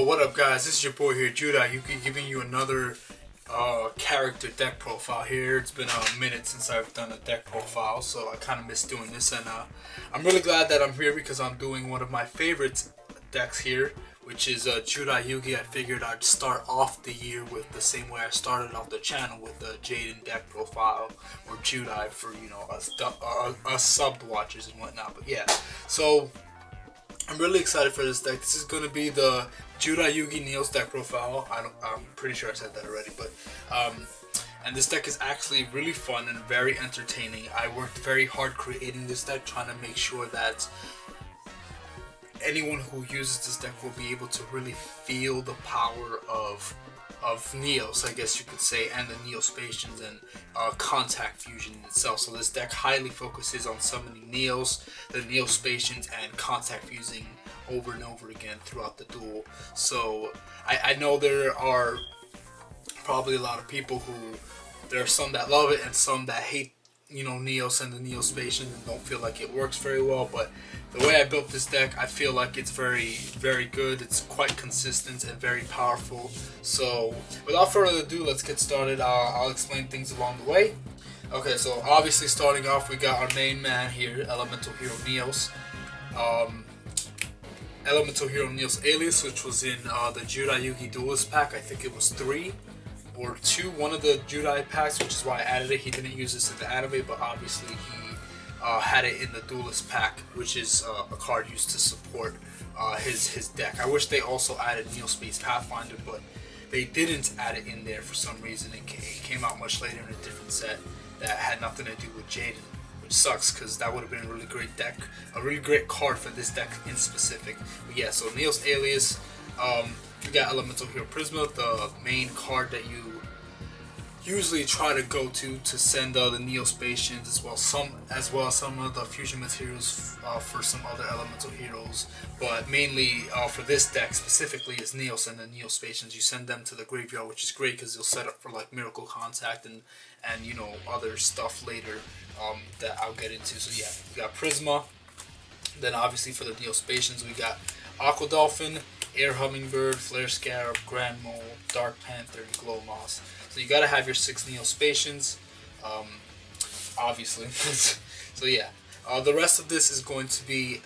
what up guys, this is your boy here, Judai, Yuki, giving you another character deck profile here. It's been a minute since I've done a deck profile, so I kind of miss doing this, and I'm really glad that I'm here because I'm doing one of my favorite decks here, which is Judai Yuki. I figured I'd start off the year with the same way I started off the channel with the Jaden deck profile, or Judai for, you know, us sub watchers and whatnot. But yeah, so I'm really excited for this deck. This is going to be the Judai Yuki Neo's deck profile. I'm pretty sure I said that already, but and this deck is actually really fun and very entertaining. I worked very hard creating this deck, trying to make sure that anyone who uses this deck will be able to really feel the power of Neos, I guess you could say, and the Neo-Spacians and contact fusion in itself. So this deck highly focuses on summoning Neos, the Neo-Spacians, and contact fusing over and over again throughout the duel. So I know there are probably a lot of people who, there are some that love it and some that hate, you know, Neos and the Neo-Spacians and don't feel like it works very well. But the way I built this deck, I feel like it's very, very good. It's quite consistent and very powerful. So without further ado, let's get started. I'll explain things along the way. Okay, so obviously starting off, we got our main man here, Elemental Hero Neos. Elemental Hero Neos Alius, which was in the Judai Yuki Duelist pack. I think it was 3 or 2, one of the Judai packs, which is why I added it. He didn't use this in the anime, but obviously he had it in the Duelist pack, which is a card used to support his deck. I wish they also added Neo-Spacian Pathfinder, but they didn't add it in there for some reason. It came out much later in a different set that had nothing to do with Jaden, which sucks because that would have been a really great deck, a really great card for this deck in specific. But yeah, so Neos Alias, we got Elemental Hero Prisma, the main card that you usually try to go to send the Neo-Spacians, as well as some of the fusion materials for some other elemental heroes. But mainly for this deck specifically is Neos and the Neo-Spacians. You send them to the graveyard, which is great because you'll set up for like Miracle Contact and you know, other stuff later that I'll get into. So yeah, we got Prisma. Then obviously for the Neo-Spacians we got Aqua Dolphin, Air Hummingbird, Flare Scarab, Gran, Dark Panther, and Glow Moss. So you gotta have your 6 Neo-Spacians, obviously. So yeah, the rest of this is going to be,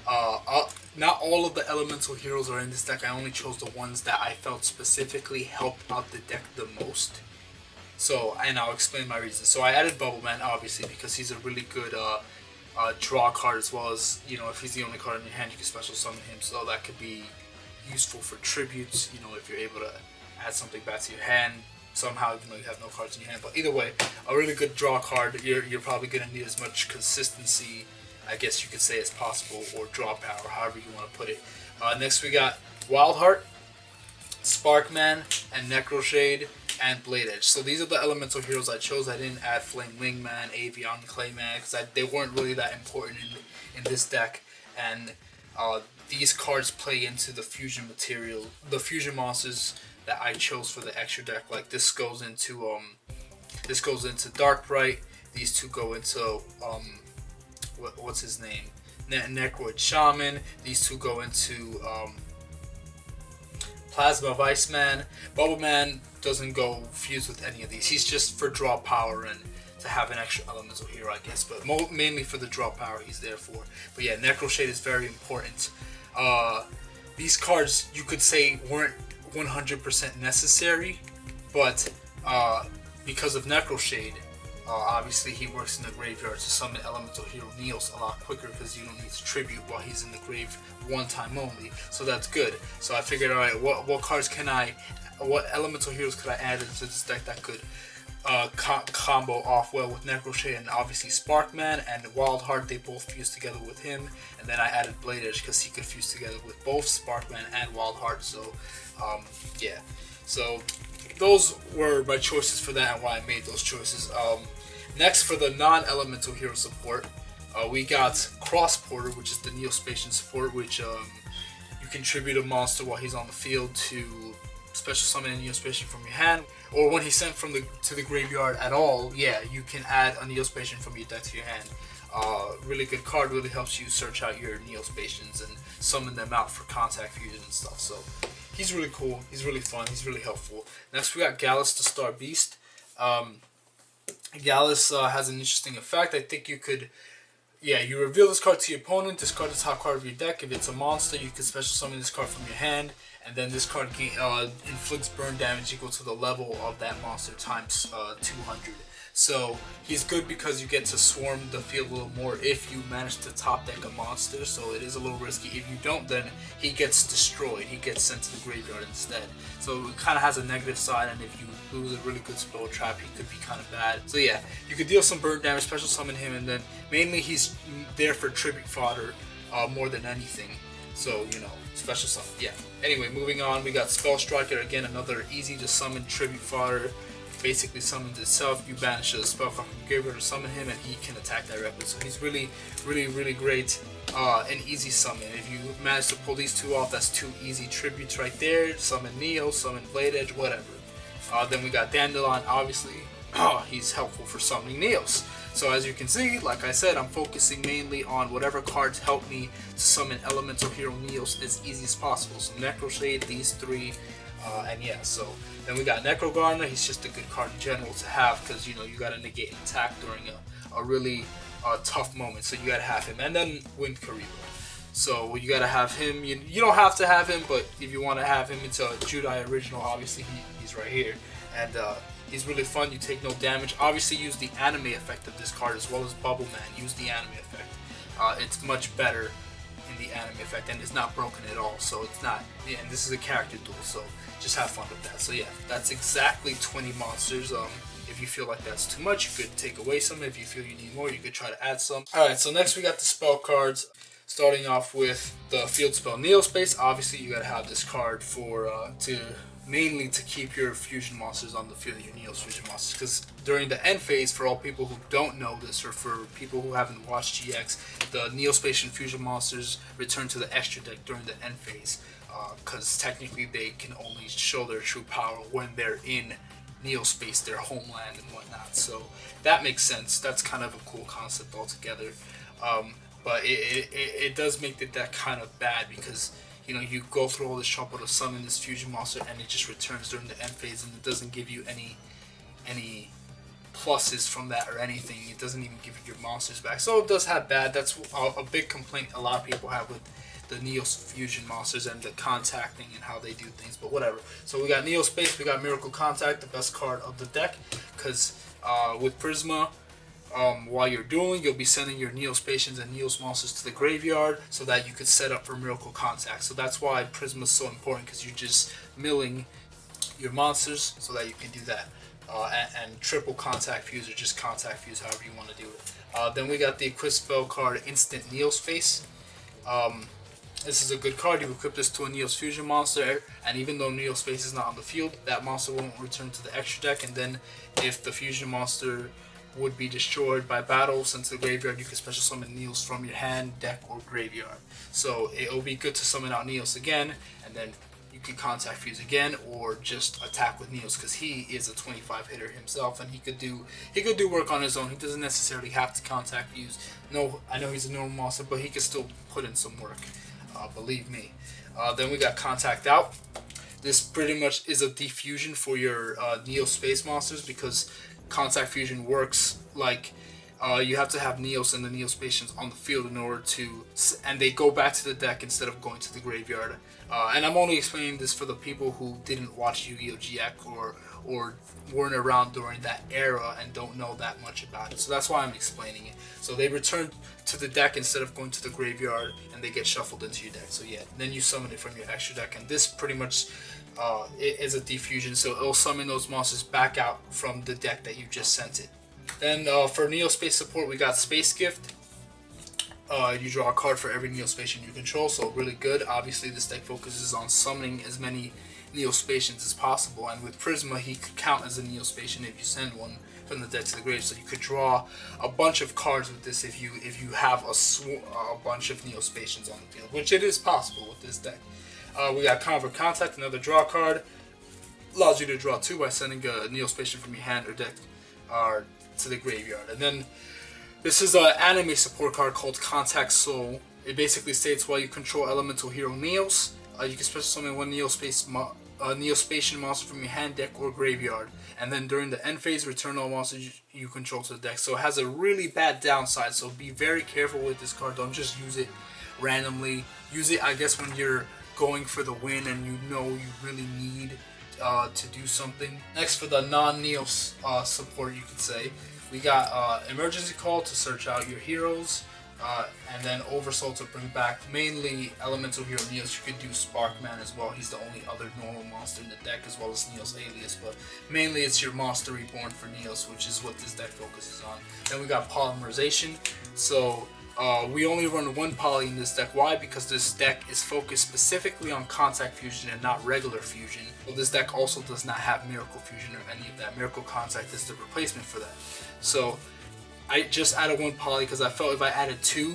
not all of the elemental heroes are in this deck. I only chose the ones that I felt specifically helped out the deck the most. So, and I'll explain my reasons. So I added Bubbleman, obviously, because he's a really good draw card, as well as, you know, if he's the only card in your hand, you can special summon him. So that could be useful for tributes, you know, if you're able to add something back to your hand somehow, even though you have no cards in your hand. But either way, a really good draw card. You're probably going to need as much consistency, I guess you could say, as possible, or draw power, however you want to put it. Next we got WildHeart, Sparkman, and Necroshade, and Blade Edge. So these are the elemental heroes I chose. I didn't add Flame Wingman, Avion, Clayman, because they weren't really that important in this deck. And these cards play into the fusion material, the fusion monsters that I chose for the extra deck. Like this goes into Dark Bright. These two go into what's his name, Necro Shaman. These two go into Plasma of Iceman. Bubbleman doesn't go fuse with any of these. He's just for draw power and to have an extra elemental hero, I guess, but mainly for the draw power he's there for. But yeah, Necroshade is very important. These cards, you could say, weren't 100% necessary, but because of Necroshade, obviously he works in the graveyard to summon elemental hero Neos a lot quicker, because you don't need to tribute while he's in the grave one time only. So that's good. So I figured, alright, what cards can what elemental heroes could I add into this deck that could combo off well with Necroshade? And obviously Sparkman and WildHeart, they both fuse together with him. And then I added Blade Edge because he could fuse together with both Sparkman and WildHeart. So yeah, so those were my choices for that and why I made those choices. Next, for the non-elemental hero support, we got Cross Porter, which is the Neo-Spacian support, which you contribute a monster while he's on the field to special summon a Neo-Spacian from your hand, or when he's sent from to the graveyard at all, yeah, you can add a Neo-Spacian from your deck to your hand. Really good card, really helps you search out your Neo-Spacians and summon them out for contact fusion and stuff. So he's really cool, he's really fun, he's really helpful. Next we got Gallis the Star Beast. Gallis has an interesting effect. I think you could, yeah, you reveal this card to your opponent, discard the top card of your deck. If it's a monster, you can special summon this card from your hand, and then this card inflicts burn damage equal to the level of that monster times 200. So he's good because you get to swarm the field a little more if you manage to top deck a monster, so it is a little risky. If you don't, then he gets destroyed, he gets sent to the graveyard instead. So it kind of has a negative side, and if you lose a really good spell trap, he could be kind of bad. So yeah, you could deal some burn damage, special summon him, and then mainly he's there for tribute fodder more than anything. So, you know, special summon, yeah. Anyway, moving on, we got Spell Striker, again, another easy to summon tribute fodder. Basically summons itself. You banish a spell from the graveyard to summon him, and he can attack directly. So he's really great. An easy summon. If you manage to pull these two off, that's two easy tributes right there. Summon Neo, summon Blade Edge, whatever. Then we got Dandylion, obviously. He's helpful for summoning Neos. So as you can see, like I said, I'm focusing mainly on whatever cards help me to summon Elemental Hero Neos as easy as possible. So Necro Shade, these three, and yeah, so then we got Necro Gardna. He's just a good card in general to have because, you know, you gotta negate an attack during a really tough moment, so you gotta have him. And then Wind Kuriboh. So you gotta have him. You don't have to have him, but if you want to have him, it's a Judai original. Obviously, he's right here, and he's really fun. You take no damage. Obviously, use the anime effect of this card as well as Bubbleman. Use the anime effect. It's much better in the anime effect, and it's not broken at all. So it's not. Yeah, and this is a character duel, so just have fun with that. So yeah, that's exactly 20 monsters. If you feel like that's too much, you could take away some. If you feel you need more, you could try to add some. Alright, so next we got the spell cards. Starting off with the field spell Neo-Space. Obviously, you gotta have this card for mainly to keep your fusion monsters on the field, your Neo's fusion monsters. Because during the end phase, for all people who don't know this, or for people who haven't watched GX, the Neo-Spacian fusion monsters return to the extra deck during the end phase. Because technically they can only show their true power when they're in Neo-Space, their homeland and whatnot. So that makes sense. That's kind of a cool concept altogether. But it does make the deck kind of bad because, you know, you go through all this trouble to summon this fusion monster and it just returns during the end phase, and it doesn't give you any pluses from that or anything. It doesn't even give you your monsters back. So it does have bad. That's a big complaint a lot of people have with the Neo fusion monsters and the contacting and how they do things, but whatever. So we got Neo Space, we got Miracle Contact, the best card of the deck, because with Prisma, while you're dueling, you'll be sending your Neo-Spacians and Neos monsters to the graveyard so that you could set up for Miracle Contact. So that's why Prisma is so important, because you're just milling your monsters so that you can do that. And triple Contact Fuse, or just Contact Fuse, however you want to do it. Then we got the Equip Spell card Instant Neo-Space. This is a good card. You equip this to a Neos fusion monster, and even though Neo-Space is not on the field, that monster won't return to the extra deck, and then if the fusion monster would be destroyed by battle sent to the graveyard, you can special summon Neos from your hand, deck, or graveyard. So it'll be good to summon out Neos again, and then you can Contact Fuse again, or just attack with Neos, because he is a 25 hitter himself, and he could do work on his own. He doesn't necessarily have to Contact Fuse. No, I know he's a normal monster, but he can still put in some work. Believe me. Then we got Contact Out. This pretty much is a defusion for your Neo-Space monsters, because Contact Fusion works like you have to have Neos and the Neo-Spacians on the field in order to, and they go back to the deck instead of going to the graveyard. And I'm only explaining this for the people who didn't watch Yu-Gi-Oh! GX or weren't around during that era and don't know that much about it. So that's why I'm explaining it. So they return to the deck instead of going to the graveyard, and they get shuffled into your deck. So yeah, then you summon it from your extra deck, and this pretty much it is a defusion, so it'll summon those monsters back out from the deck that you just sent it. Then for Neo-Space support, we got Space Gift. You draw a card for every Neo-Spacian you control, so really good. Obviously, this deck focuses on summoning as many Neo-Spacians as possible, and with Prisma, he could count as a Neo-Spacian if you send one from the deck to the grave. So you could draw a bunch of cards with this if you have a bunch of Neo-Spacians on the field, which it is possible with this deck. We got Convert Contact, another draw card. allows you to draw 2 by sending a Neo-Spacian from your hand or deck to the graveyard. And then this is an anime support card called Contact Soul. It basically states while you control elemental hero Neos, you can special summon one Neo-Spacian monster from your hand, deck, or graveyard. And then during the end phase, return all monsters you control to the deck. So it has a really bad downside, so be very careful with this card. Don't just use it randomly. Use it, I guess, when you're going for the win and you know you really need to do something. Next, for the non-Neos support, you could say, we got Emergency Call to search out your heroes, and then Oversoul to bring back mainly Elemental Hero Neos. You could do Sparkman as well. He's the only other normal monster in the deck, as well as Neos Alius, but mainly it's your monster reborn for Neos, which is what this deck focuses on. Then we got Polymerization. So we only run 1 poly in this deck. Why? Because this deck is focused specifically on Contact Fusion and not regular Fusion. Well, this deck also does not have Miracle Fusion or any of that. Miracle Contact is the replacement for that. So I just added 1 poly because I felt if I added 2,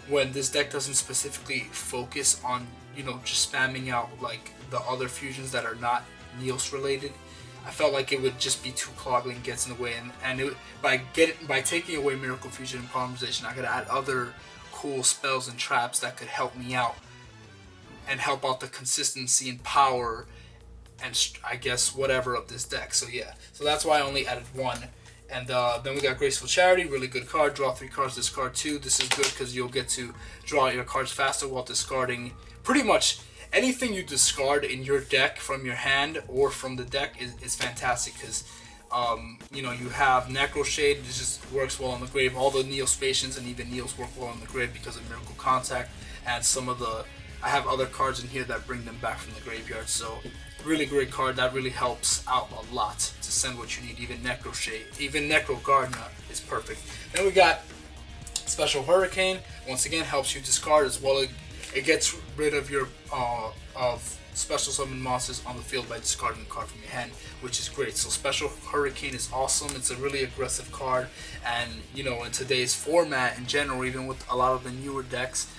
when this deck doesn't specifically focus on, you know, just spamming out like the other fusions that are not Neos related, I felt like it would just be too clogging, gets in the way, and by taking away Miracle Fusion and Polymerization, I could add other cool spells and traps that could help me out and help out the consistency and power and I guess whatever of this deck. So yeah, so that's why I only added 1. And then we got Graceful Charity, really good card. Draw 3 cards, discard 2. This is good because you'll get to draw your cards faster while discarding pretty much anything you discard in your deck from your hand or from the deck is fantastic because you know, you have Necro Shade. This just works well on the grave. All the Neo-Spacians and even Neos work well on the grave because of Miracle Contact, and some of the I have other cards in here that bring them back from the graveyard. So really great card that really helps out a lot to send what you need. Even Necro Shade, even Necro Gardna is perfect. Then we got Special Hurricane. Once again, helps you discard as well. It gets rid of your of special summon monsters on the field by discarding a card from your hand, which is great. So Special Hurricane is awesome. It's a really aggressive card, and you know, in today's format in general, even with a lot of the newer decks,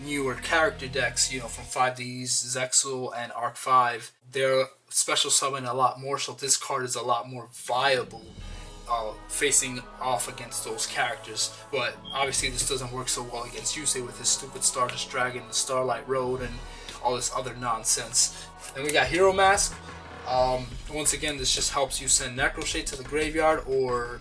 newer character decks, you know, from 5Ds, Zexal and Arc 5, they're special summon a lot more, so this card is a lot more viable facing off against those characters. But obviously this doesn't work so well against Yusei with his stupid Stardust Dragon, the Starlight Road, and all this other nonsense. Then we got Hero Mask. Once again, this just helps you send Necro Shade to the graveyard or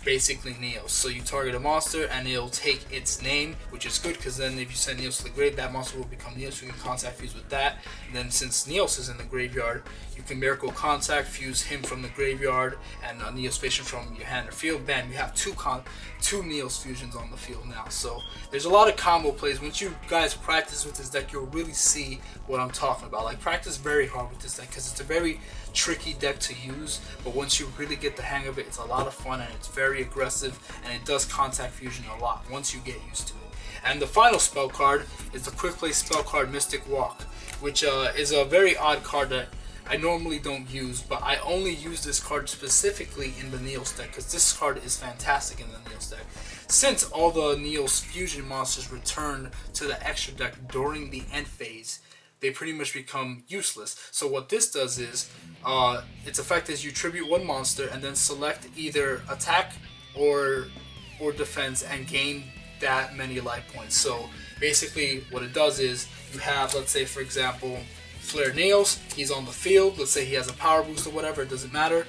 basically Neos. So you target a monster and it'll take its name, which is good because then if you send Neos to the grave, that monster will become Neos. You can Contact Fuse with that. And then since Neos is in the graveyard, you can Miracle Contact Fuse him from the graveyard and a Neo-Spacian from your hand or field. Bam, you have two Neos fusions on the field now. So there's a lot of combo plays. Once you guys practice with this deck, you'll really see what I'm talking about. Like, practice very hard with this deck because it's a very tricky deck to use, but once you really get the hang of it, it's a lot of fun and it's very aggressive, and it does Contact Fusion a lot once you get used to it. And the final spell card is the quick play spell card Mystic Walk, which is a very odd card that I normally don't use, but I only use this card specifically in the Neos deck because this card is fantastic in the Neos deck. Since all the Neos fusion monsters return to the extra deck during the end phase, they pretty much become useless. So what this does is, its effect is you tribute one monster and then select either attack or defense and gain that many life points. So basically what it does is, you have, let's say for example, Flare Neos, he's on the field, let's say he has a power boost or whatever, it doesn't matter.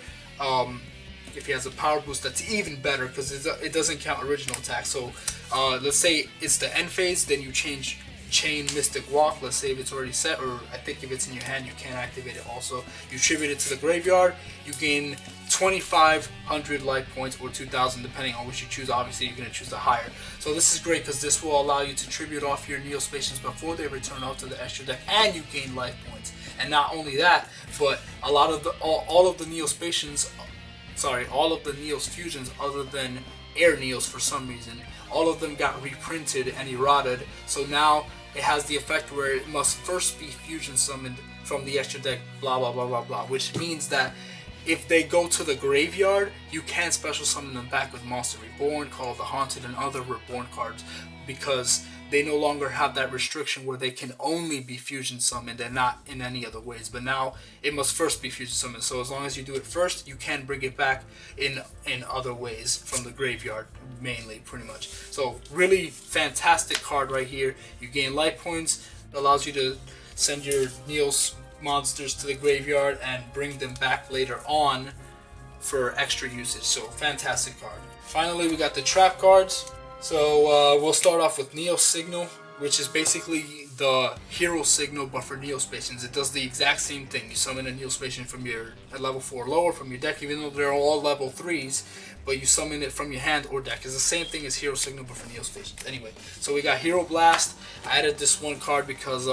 If he has a power boost, that's even better because it doesn't count original attack. So let's say it's the end phase, then you chain Mystic Walk. Let's say if it's already set, or I think if it's in your hand you can't activate it also. You tribute it to the graveyard, you gain 2,500 life points or 2,000 depending on which you choose. Obviously you're going to choose the higher. So this is great because this will allow you to tribute off your Neo-Spacians before they return out to the extra deck, and you gain life points. And not only that, but a lot of all of the Neo-Spacians, all of the Neos fusions other than Air Neos for some reason, all of them got reprinted and eroded, so now it has the effect where it must first be fusion summoned from the extra deck, blah blah blah blah blah, which means that if they go to the graveyard, you can special summon them back with Monster Reborn, Call of the Haunted, and other Reborn cards, because they no longer have that restriction where they can only be fusion summoned and not in any other ways. But now it must first be fusion summoned. So as long as you do it first, you can bring it back in other ways from the graveyard, mainly, pretty much. So really fantastic card right here. You gain life points. It allows you to send your Neos monsters to the graveyard and bring them back later on for extra usage. So fantastic card. Finally, we got the trap cards. So we'll start off with Neo Signal, which is basically the hero signal but for Neo-Spacians. It does the exact same thing. You summon a Neo-Spacian from your at level 4 lower from your deck, even though they're all level 3s, but you summon it from your hand or deck. It's the same thing as Hero Signal but for Neo-Spacians. Anyway, so we got Hero Blast. I added this one card because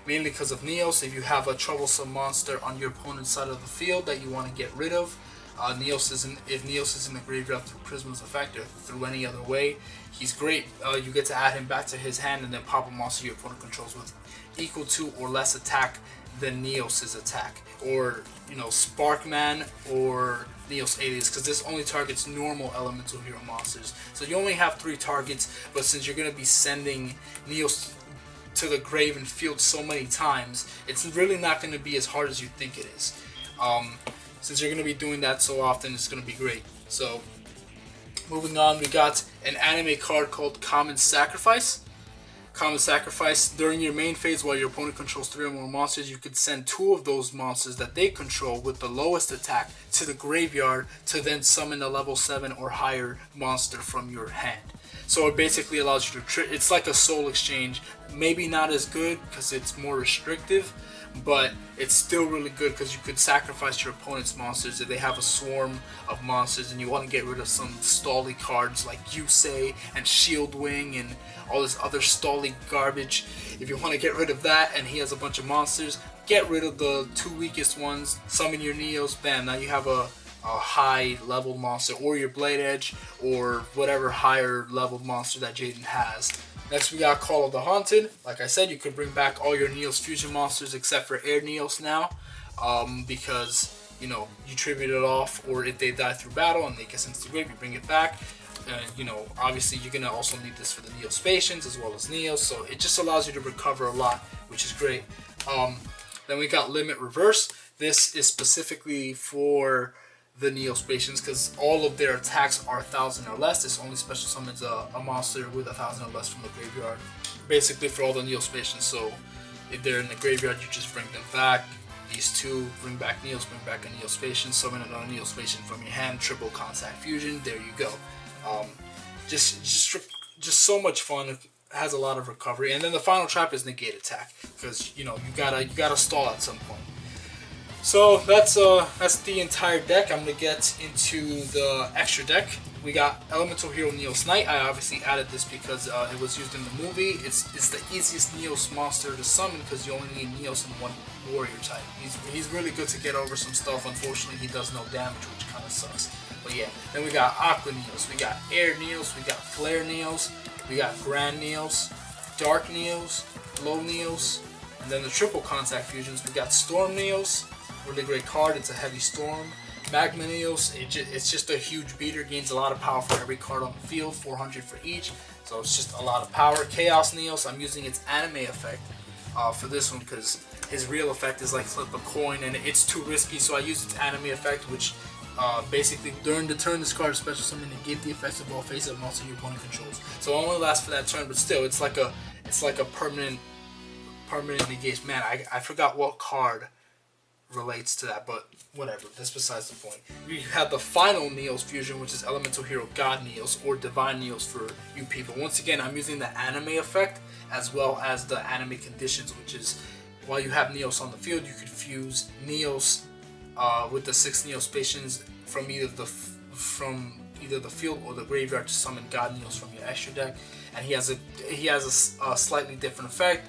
mainly because of Neos. If you have a troublesome monster on your opponent's side of the field that you want to get rid of, if Neos is in the graveyard through Prisma's effect or through any other way, he's great. You get to add him back to his hand and then pop a monster your opponent controls with equal to or less attack than Neos' attack. Or, you know, Sparkman or Neos Alius, because this only targets normal elemental hero monsters. So you only have 3 targets, but since you're going to be sending Neos to the grave and field so many times, it's really not going to be as hard as you think it is. Since you're going to be doing that so often, it's going to be great. So, moving on, we got an anime card called Common Sacrifice. Common Sacrifice, during your main phase while your opponent controls 3 or more monsters, you could send 2 of those monsters that they control with the lowest attack to the graveyard to then summon a level 7 or higher monster from your hand. So it basically allows you to, it's like a soul exchange, maybe not as good because it's more restrictive, but it's still really good because you could sacrifice your opponent's monsters if they have a swarm of monsters and you want to get rid of some stally cards like Yusei and Shield Wing and all this other stally garbage. If you want to get rid of that and he has a bunch of monsters, get rid of the 2 weakest ones, summon your Neos, bam, now you have a high level monster, or your Blade Edge, or whatever higher level monster that Jaden has. Next we got Call of the Haunted. Like I said, you could bring back all your Neos fusion monsters except for Air Neos now, because, you know, you tribute it off, or if they die through battle and they get sent to the grave, you bring it back. You know, obviously you're gonna also need this for the Neo-Spacians as well as Neos, so it just allows you to recover a lot, which is great. Then we got Limit Reverse. This is specifically for the Neo-Spacians because all of their attacks are 1,000 or less. This only special summons a monster with 1,000 or less from the graveyard, basically for all the Neo-Spacians. So if they're in the graveyard, you just bring them back. These 2, bring back Neos, bring back a Neo-Spacian, summon another Neo-Spacian from your hand, triple contact fusion. There you go. Just so much fun. It has a lot of recovery. And then the final trap is negate attack because, you know, you gotta stall at some point. So that's the entire deck. I'm gonna get into the extra deck. We got Elemental Hero Neos Knight. I obviously added this because it was used in the movie. It's the easiest Neos monster to summon because you only need Neos and 1 warrior type. He's really good to get over some stuff. Unfortunately, he does no damage, which kind of sucks. But yeah, then we got Aqua Neos, we got Air Neos, we got Flare Neos, we got Gran Neos, Dark Neos, Glow Neos, and then the triple contact fusions. We got Storm Neos. Really great card. It's a heavy storm. Magma Neos, it's just a huge beater. Gains a lot of power for every card on the field, 400 for each. So it's just a lot of power. Chaos Neos, I'm using its anime effect for this one because his real effect is like flip a coin and it's too risky. So I used its anime effect, which basically during the turn this card is special summon and give the effects of all faces of monster your opponent controls. So it only lasts for that turn, but still it's like a permanent negation. Man, I forgot what card relates to that, but whatever, that's besides the point. We have the final Neos fusion, which is Elemental Hero God Neos or Divine Neos for you people. Once again, I'm using the anime effect as well as the anime conditions, which is while you have Neos on the field, you could fuse Neos with the 6 Neo-Spacians from either the field or the graveyard to summon God Neos from your extra deck, and he has a slightly different effect.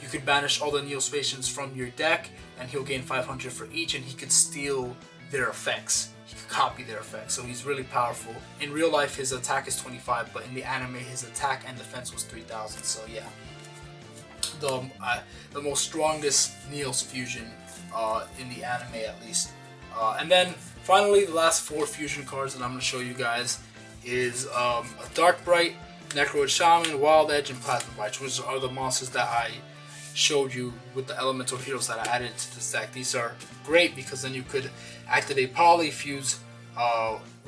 You could banish all the Neo-Spacians from your deck, and he'll gain 500 for each, and he could steal their effects. He could copy their effects, so he's really powerful. In real life, his attack is 25, but in the anime, his attack and defense was 3,000. So yeah, the most strongest Neos fusion in the anime, at least. And then finally, the last 4 fusion cards that I'm going to show you guys is a Dark Bright, Necro Shaman, Wild Edge, and Plasma Bite, which are the monsters that I showed you with the elemental heroes that I added to the deck. These are great because then you could activate Poly, fuse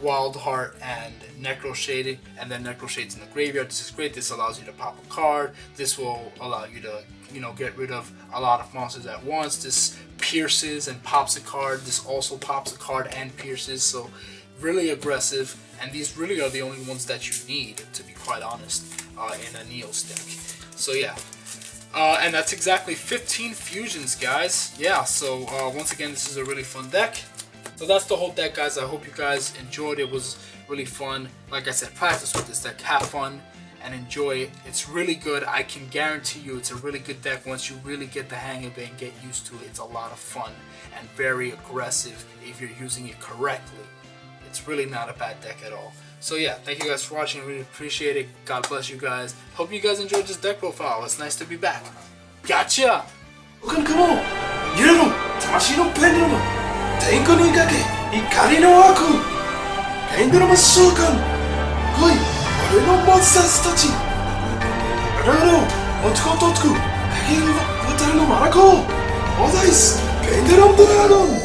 WildHeart and Necro Shading, and then Necro Shades in the graveyard. This is great. This allows you to pop a card. This will allow you to, get rid of a lot of monsters at once. This pierces and pops a card. This also pops a card and pierces. So really aggressive, and these really are the only ones that you need, to be quite honest, in a Neo's deck. So yeah. And that's exactly 15 fusions, guys. Yeah, so once again, this is a really fun deck. So that's the whole deck, guys. I hope you guys enjoyed. It was really fun. Like I said, practice with this deck, have fun, and enjoy it. It's really good. I can guarantee you it's a really good deck. Once you really get the hang of it and get used to it, it's a lot of fun and very aggressive if you're using it correctly. It's really not a bad deck at all. So yeah, thank you guys for watching. I really appreciate it. God bless you guys. Hope you guys enjoyed this deck profile. It's nice to be back. Gotcha! Welcome, come on! 여러분, 다시는 팬드럼은 탱커는 가게 이카리노 아쿠 팬드럼은 수건 거의俺のモンスターズたち아라로 어떻고 하긴渡るのマラコオダイス팬드럼 드라곤